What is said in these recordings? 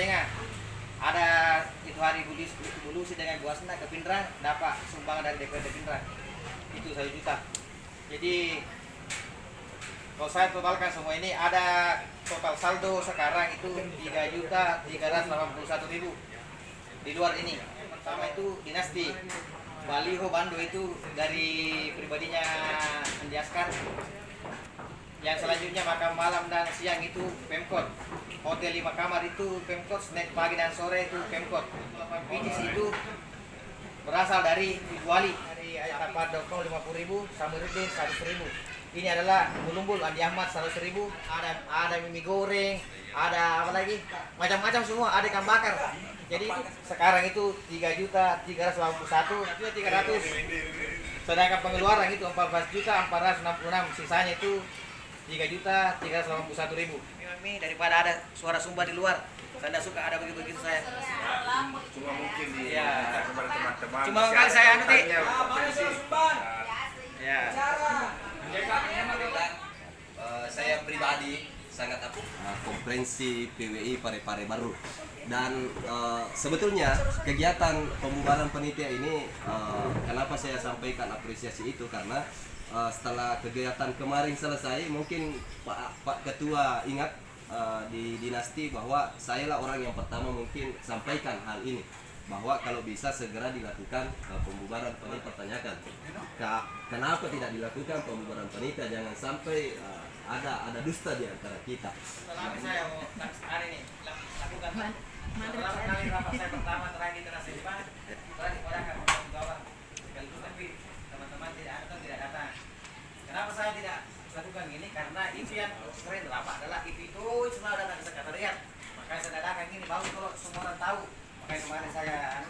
setengah. Ada itu hari dulu sih dengan gua sana ke Pindrang dapat sumbangan dari DPRD Pindrang itu 1 juta. Jadi kalau saya totalkan semua ini ada total saldo sekarang itu 3.381.000 di luar ini. Pertama itu dinasti baliho bando itu dari pribadinya Andi Askar. Yang selanjutnya makan malam dan siang itu Pemkot. Hotel 5 kamar itu Pemkot, snack pagi dan sore itu Pemkot. Picis itu berasal dari Ibu Wali, dari Ayat Doko 50.000, Samiruddin 100.000. Ini adalah Bulumbul Andi Ahmad 100.000, ada mie goreng, ada apa lagi? Macam-macam semua, ada ikan bakar. Jadi itu sekarang itu 3.381.300. Sedangkan pengeluaran itu 14.466, sisanya itu 3.381.000. Ini daripada ada suara sumba di luar. Saya tidak suka ada begitu saya. Cuma mungkin di teman-teman. Cuma kali saya anu nih. Ya. Saya pribadi sangat komprehensif PWI Parepare Baru, dan sebetulnya kegiatan pembubaran panitia ini kenapa saya sampaikan apresiasi itu karena setelah kegiatan kemarin selesai mungkin Pak Ketua ingat di dinasti bahwa saya lah orang yang pertama mungkin sampaikan hal ini, bahwa kalau bisa segera dilakukan pembubaran panitia. Pertanyakan kenapa tidak dilakukan pembubaran panitia, jangan sampai ada dusta di antara kita. Setelah saya mau hari ini lakukan setelah kali rapat saya pertama terakhir di Teras Lima, setelah dipadakan pegawai sekaligus tapi teman-teman tidak datang. Kenapa saya tidak lakukan ini? Karena itu yang keren rapat adalah itu semua datang ke sekretariat. Makanya saya dadakan gini, baru kalau semua orang tahu. Makanya kemarin saya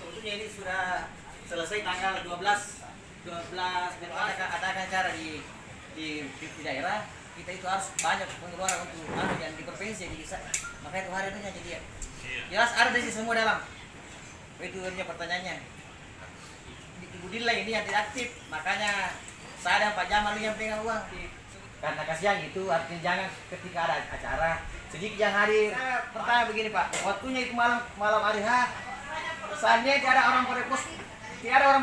sebetulnya ini sudah selesai tanggal 12 ada acara di daerah. Kita itu harus banyak pengeluaran untuk yang di provinsi bisa. Makanya kemarin itu jadi ya. Jelas ada di semua dalam. Itu artinya pertanyaannya. Ibu Dilla ini yang tidak aktif, makanya saya dan Pak Jamal yang pegang uang. Karena kasihan itu artinya jangan ketika ada acara sedikit yang hadir. Saya pertanyaan begini Pak, waktunya itu malam hari H. Seandainya tidak ada orang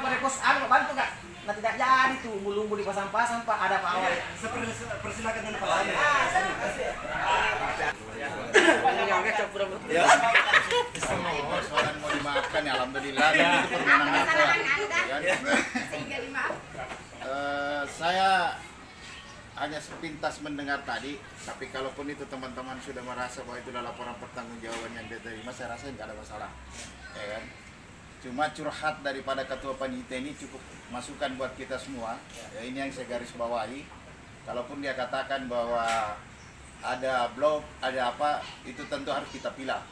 Parepos, bantu Kak? Nah tidak jadi tuh lumbu di pasang-pasang Pak, ada Pak Awal. Persilakan dengan Pak Awal. Persoalan mau dimaafkan ya alhamdulillah, itu permenang apa. Saya hanya sepintas mendengar tadi, tapi kalaupun itu teman-teman sudah merasa bahwa itu adalah laporan pertanggungjawaban yang diterima, saya rasa nggak ada masalah, ya kan? Cuma curhat daripada ketua panitia ini cukup masukan buat kita semua. Ya, ini yang saya garis bawahi. Kalaupun dia katakan bahwa ada blok, ada apa, itu tentu harus kita pilah.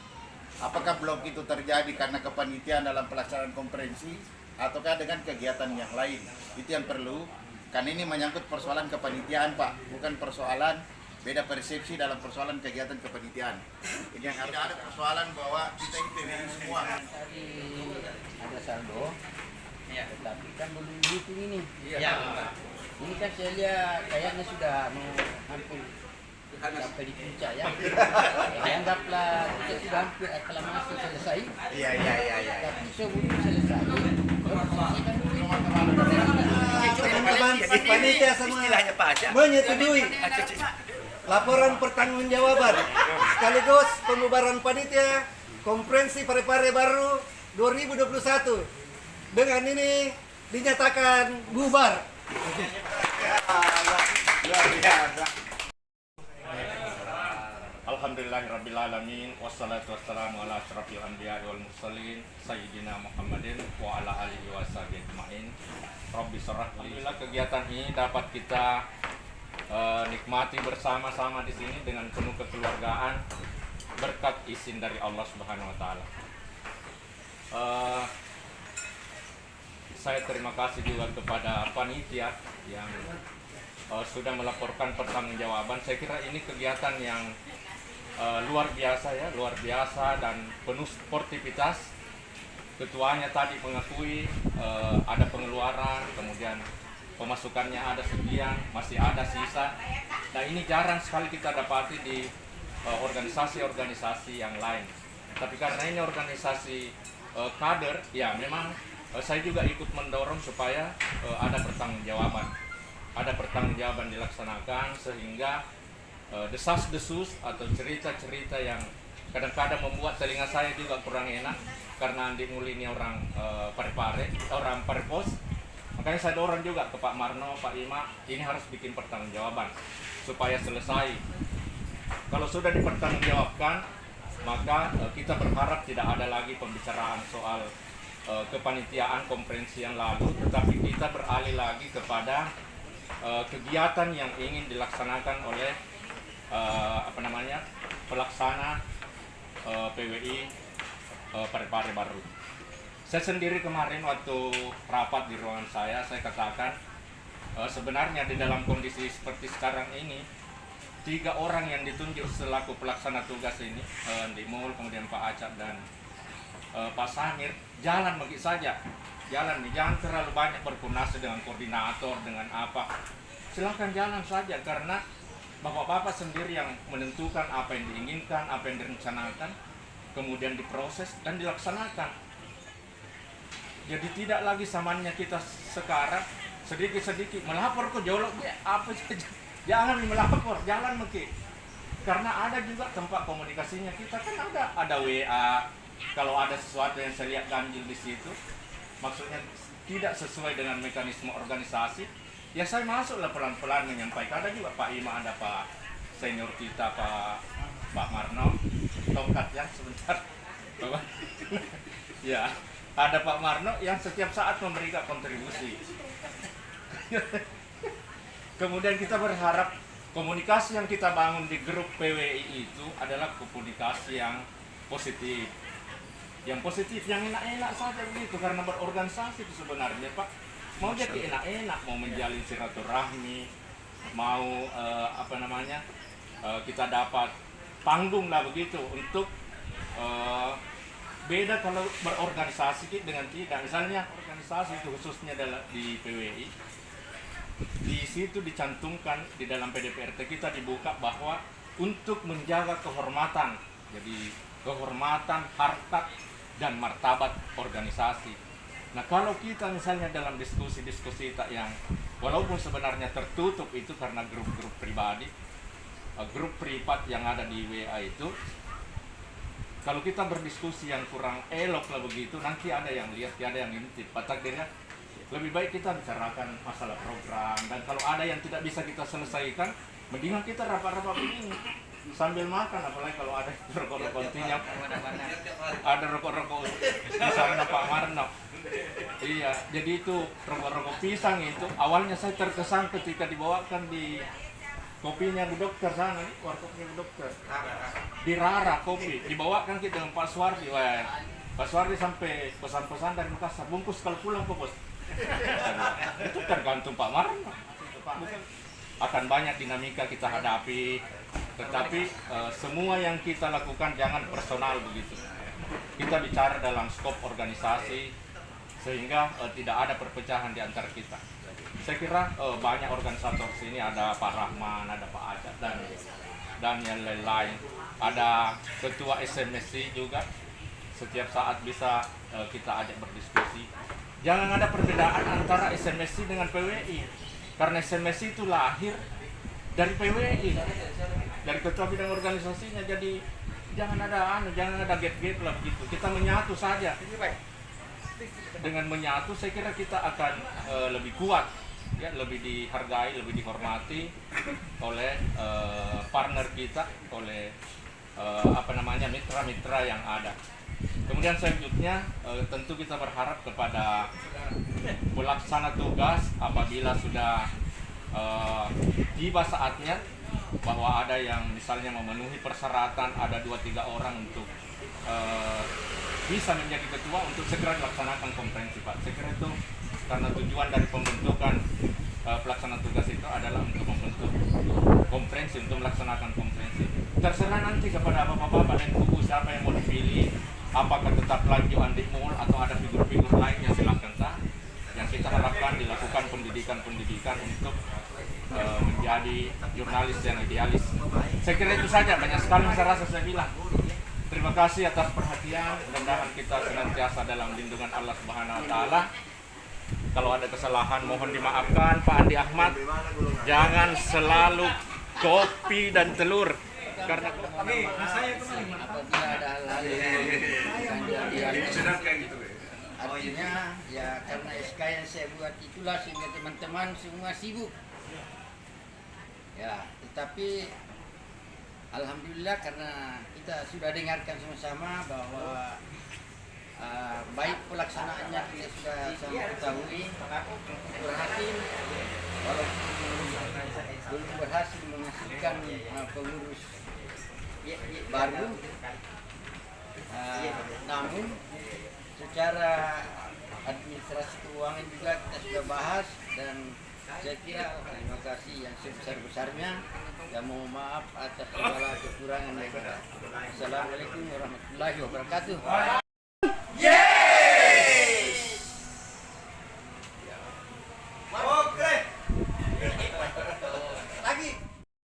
Apakah blok itu terjadi karena kepanitiaan dalam pelaksanaan konferensi ataukah dengan kegiatan yang lain? Itu yang perlu. Kan ini menyangkut persoalan kepanitiaan Pak, bukan persoalan beda persepsi dalam persoalan kegiatan kepanitiaan. Ini yang harus ada persoalan bahwa kita ini PWI semua. Tadi ada saldo, Iya. tetapi kan belum dihitung ini. Iya. Ini kan saya lihat kayaknya sudah mau hampir sampai di puncak ya. Anggaplah kita sudah hampir aklamasi selesai. Iya. Tapi sebelum selesai, Teman-teman panitia semua menyetujui laporan pertanggungjawaban sekaligus pembubaran panitia konferensi Parepare Baru 2021 dengan ini dinyatakan bubar. Alhamdulillahirrabbilalamin. Wassalatu wassalamu ala asyrafil anbiya wal mursalin Sayyidina Muhammadin wa ala alihi wa sahbihi ajma'in. Rabbi syrah li. Alhamdulillah kegiatan ini dapat kita nikmati bersama-sama di sini dengan penuh kekeluargaan berkat izin dari Allah Subhanahu wa taala. Saya terima kasih juga kepada panitia yang sudah melaporkan pertanggungjawaban. Saya kira ini kegiatan yang luar biasa dan penuh sportivitas. Ketuanya tadi mengakui ada pengeluaran, kemudian pemasukannya ada sekian, masih ada sisa. Nah ini jarang sekali kita dapati di organisasi-organisasi yang lain. Tapi karena ini organisasi kader, ya memang saya juga ikut mendorong supaya ada pertanggungjawaban. Ada pertanggungjawaban dilaksanakan sehingga desas-desus atau cerita-cerita yang kadang-kadang membuat telinga saya juga kurang enak karena Andi Muli ini orang Parepare, orang Parepos. Makanya saya dorong juga ke Pak Marno, Pak Ima, ini harus bikin pertanggungjawaban supaya selesai. Kalau sudah dipertanggungjawabkan, maka kita berharap tidak ada lagi pembicaraan soal kepanitiaan konferensi yang lalu, tetapi kita beralih lagi kepada kegiatan yang ingin dilaksanakan oleh pelaksana PWI Parepare Baru. Saya sendiri kemarin waktu rapat di ruangan saya katakan sebenarnya di dalam kondisi seperti sekarang ini 3 orang yang ditunjuk selaku pelaksana tugas ini, Dimul, kemudian Pak Acap dan Pak Samir, jalan begitu saja. Jalan nih, jangan terlalu banyak berkoordinasi dengan koordinator, dengan apa. Silakan jalan saja karena bapak-bapak sendiri yang menentukan apa yang diinginkan, apa yang direncanakan, kemudian diproses dan dilaksanakan. Jadi tidak lagi zamannya kita sekarang sedikit-sedikit melapor ke jolok apa saja. Jangan melapor, jalan mungkin. Karena ada juga tempat komunikasinya kita kan ada WA. Kalau ada sesuatu yang saya lihat ganjil di situ, maksudnya tidak sesuai dengan mekanisme organisasi, ya saya masuklah pelan-pelan menyampaikan. Ada juga Pak Ima, ada Pak senior kita Pak Marno, tongkat ya sebentar. Ya. Ada Pak Marno yang setiap saat memberikan kontribusi. Kemudian kita berharap komunikasi yang kita bangun di grup PWI itu adalah komunikasi yang positif. Yang positif, yang enak-enak saja begitu, karena berorganisasi itu sebenarnya Pak. Mau jadi enak-enak, mau menjalin silaturahmi, mau kita dapat panggung lah begitu untuk beda kalau berorganisasi dengan tidak. Misalnya organisasi itu khususnya di PWI, di situ dicantumkan di dalam PDPRT kita dibuka bahwa untuk menjaga kehormatan, jadi kehormatan, harkat dan martabat organisasi. Nah kalau kita misalnya dalam diskusi-diskusi yang walaupun sebenarnya tertutup itu karena grup-grup pribadi, grup privat yang ada di WA itu, kalau kita berdiskusi yang kurang elok lah begitu, nanti ada yang lihat, ada yang ngintip. Takdirnya lebih baik kita bicarakan masalah program, dan kalau ada yang tidak bisa kita selesaikan, mendingan kita rapat-rapat begini sambil makan, apalagi kalau ada rokok-rokok tinyak, ada rokok-rokok misalnya Pak Marno. Iya, jadi itu rokok-rokok pisang itu awalnya saya terkesan ketika dibawakan di kopinya Bu Dokter sana, warkopnya Bu Dokter. Di Rara kopi, dibawakan kita dengan Pak Suwardi. Wah, Pak Suwardi sampai pesan-pesan dari Makassar, bungkus kalau pulang kok bos. Itu tergantung Pak Marno. Akan banyak dinamika kita hadapi, tetapi semua yang kita lakukan jangan personal begitu. Kita bicara dalam skop organisasi sehingga tidak ada perpecahan di antara kita. Saya kira banyak organisator sini, ada Pak Rahman, ada Pak Ajat dan yang lain-lain. Ada ketua SMSC juga, setiap saat bisa kita ajak berdiskusi. Jangan ada perbedaan antara SMSC dengan PWI, karena SMSC itu lahir dari PWI, dari ketua bidang organisasinya. Jadi jangan ada gap-gap lah begitu. Kita menyatu saja. Dengan menyatu saya kira kita akan lebih kuat, ya, lebih dihargai, lebih dihormati oleh partner kita, oleh mitra-mitra yang ada. Kemudian selanjutnya tentu kita berharap kepada pelaksana tugas apabila sudah tiba saatnya bahwa ada yang misalnya memenuhi persyaratan, ada 2-3 orang untuk bisa menjadi ketua, untuk segera dilaksanakan konferensi Pak. Saya kira itu karena tujuan dari pembentukan pelaksana tugas itu adalah untuk membentuk konferensi, untuk melaksanakan konferensi. Terserah nanti kepada bapak-bapak dan ibu siapa yang mau dipilih, apakah tetap lanjut Andi Mul atau ada figur-figur lainnya, silakan sah. Yang kita harapkan dilakukan pendidikan untuk menjadi jurnalis yang idealis. Saya kira itu saja, banyak sekali saya rasa saya bilang. Terima Terima kasih atas perhatian. Mudah-mudahan kita senantiasa dalam lindungan Allah Subhanahu wa taala. Kalau ada kesalahan mohon dimaafkan Pak Andi Ahmad. Jangan selalu kopi dan telur karena apabila ada hal-hal yang artinya ya karena SK yang saya buat itulah sehingga teman-teman semua sibuk ya, tetapi alhamdulillah karena kita sudah dengarkan sama-sama bahwa baik pelaksanaannya kita sudah sama ketahui berhasil, walaupun belum berhasil menghasilkan pengurus baru, namun secara administrasi keuangan juga kita sudah bahas dan saya kira terima kasih yang sebesar-besarnya dan mohon maaf atas segala kekurangan yang ada. Assalamualaikum warahmatullahi wabarakatuh.